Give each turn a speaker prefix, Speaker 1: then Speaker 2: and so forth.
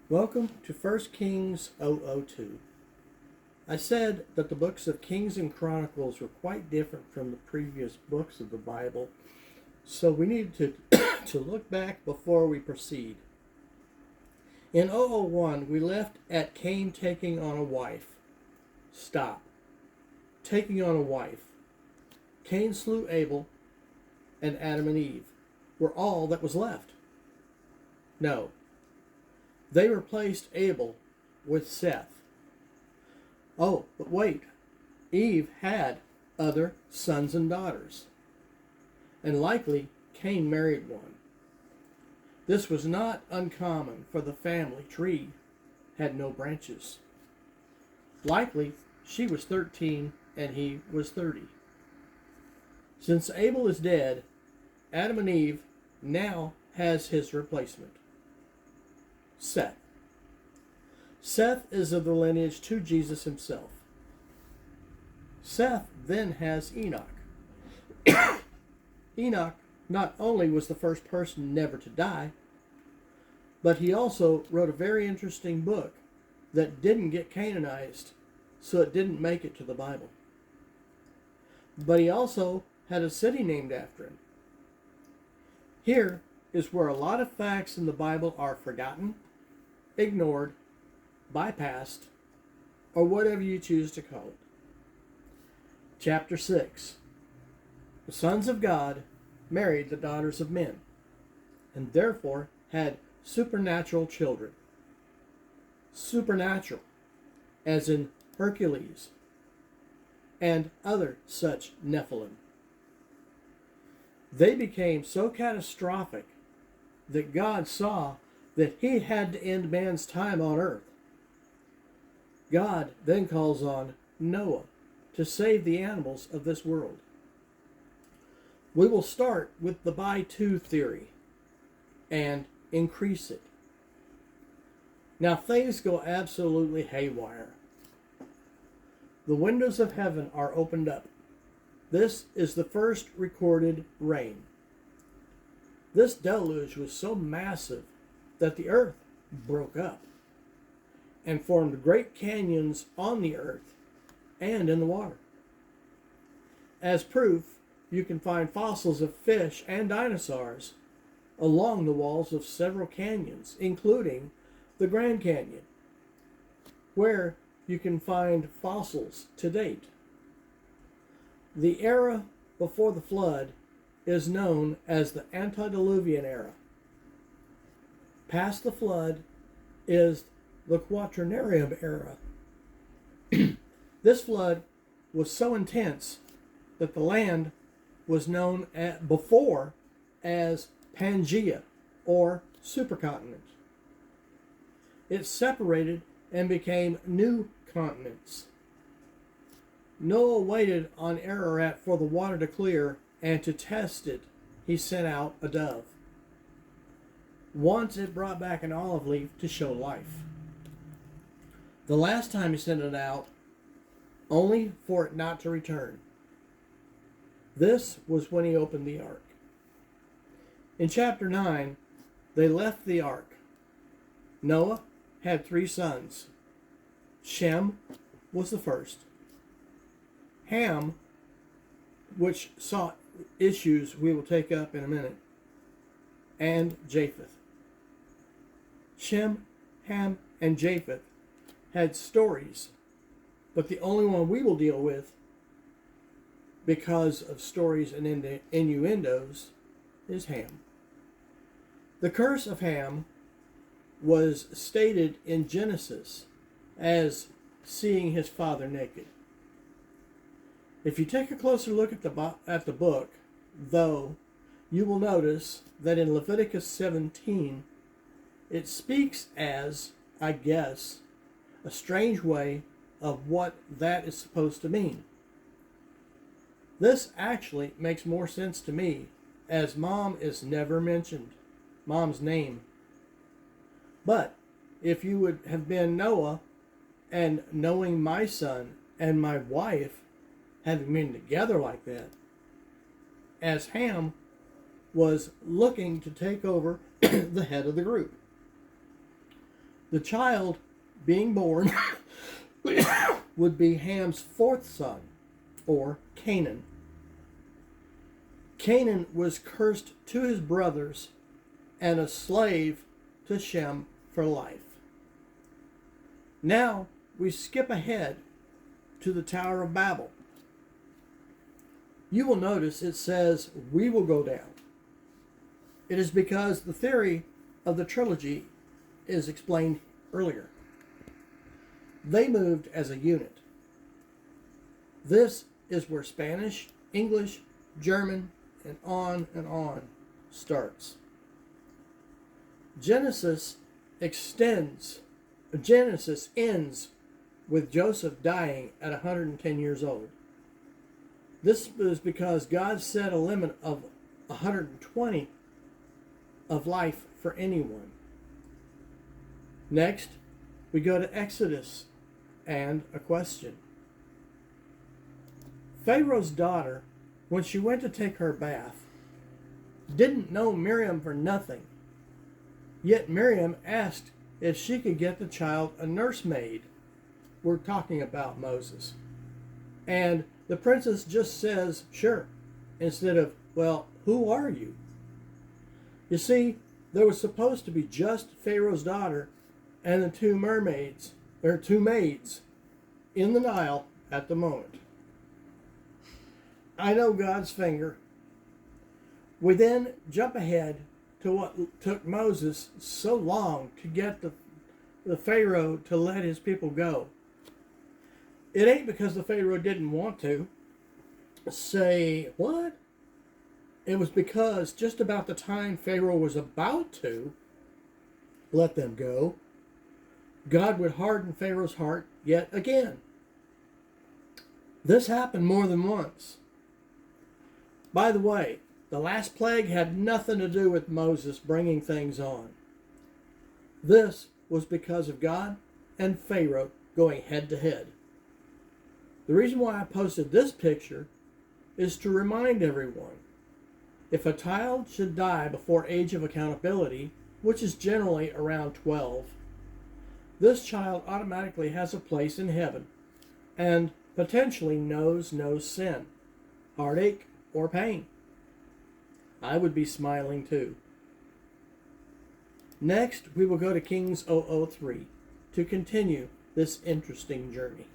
Speaker 1: Welcome to 1 Kings 002. I said that the books of Kings and Chronicles were quite different from the previous books of the Bible, so we need to, to look back before we proceed. In 001, we left at Cain taking on a wife. Stop. Taking on a wife. Cain slew Abel, and Adam and Eve were all that was left. No. They replaced Abel with Seth. Oh, but wait. Eve had other sons and daughters. And likely Cain married one. This was not uncommon, for the family tree had no branches. Likely she was 13 and he was 30. Since Abel is dead, Adam and Eve now has his replacement. Seth. Seth is of the lineage to Jesus himself. Seth then has Enoch. Enoch not only was the first person never to die, but he also wrote a very interesting book that didn't get canonized, so it didn't make it to the Bible. But he also had a city named after him. Here is where a lot of facts in the Bible are forgotten, ignored, bypassed, or whatever you choose to call it. Chapter 6. The sons of God married the daughters of men, and therefore had supernatural children. Supernatural, as in Hercules, and other such Nephilim. They became so catastrophic that God saw that he had to end man's time on earth. God then calls on Noah to save the animals of this world. We will start with the by two theory and increase it. Now things go absolutely haywire. The windows of heaven are opened up. This is the first recorded rain. This deluge was so massive that the earth broke up and formed great canyons on the earth and in the water. As proof, you can find fossils of fish and dinosaurs along the walls of several canyons, including the Grand Canyon, where you can find fossils to date. The era before the flood is known as the antediluvian era. Past the flood is the Quaternarian era. This flood was so intense that the land was known before as Pangea, or supercontinent. It separated and became new continents. Noah waited on Ararat for the water to clear, and to test it, he sent out a dove. Once it brought back an olive leaf to show life. The last time he sent it out, only for it not to return. This was when he opened the ark. In chapter 9, they left the ark. Noah had 3 sons. Shem was the first. Ham, which saw issues we will take up in a minute, and Japheth. Shem, Ham, and Japheth had stories, but the only one we will deal with, because of stories and innuendos, is Ham. The curse of Ham was stated in Genesis as seeing his father naked. If you take a closer look at the book, though, you will notice that in Leviticus 17, it speaks as, I guess, a strange way of what that is supposed to mean. This actually makes more sense to me, as Mom is never mentioned, Mom's name. But if you would have been Noah, and knowing my son and my wife having been together like that, as Ham was looking to take over the head of the group. The child being born would be Ham's fourth son, or Canaan. Canaan was cursed to his brothers and a slave to Shem for life. Now we skip ahead to the Tower of Babel. You will notice it says, "We will go down." It is because the theory of the trilogy is explained earlier. They moved as a unit. This is where Spanish, English, German, and on starts. Genesis ends with Joseph dying at 110 years old. This was because God set a limit of 120 of life for anyone. Next, we go to Exodus and a question. Pharaoh's daughter, when she went to take her bath, didn't know Miriam for nothing. Yet Miriam asked if she could get the child a nursemaid. We're talking about Moses. And the princess just says, "Sure," instead of, "Well, who are you?" You see, there was supposed to be just Pharaoh's daughter and the two maids in the Nile at the moment. I know God's finger. We then jump ahead to what took Moses so long to get the Pharaoh to let his people go. It ain't because the Pharaoh didn't want to. Say, what? It was because just about the time Pharaoh was about to let them go, God would harden Pharaoh's heart yet again. This happened more than once. By the way, the last plague had nothing to do with Moses bringing things on. This was because of God and Pharaoh going head to head. The reason why I posted this picture is to remind everyone, if a child should die before age of accountability, which is generally around 12, this child automatically has a place in heaven and potentially knows no sin, heartache, or pain. I would be smiling too. Next, we will go to Kings 003 to continue this interesting journey.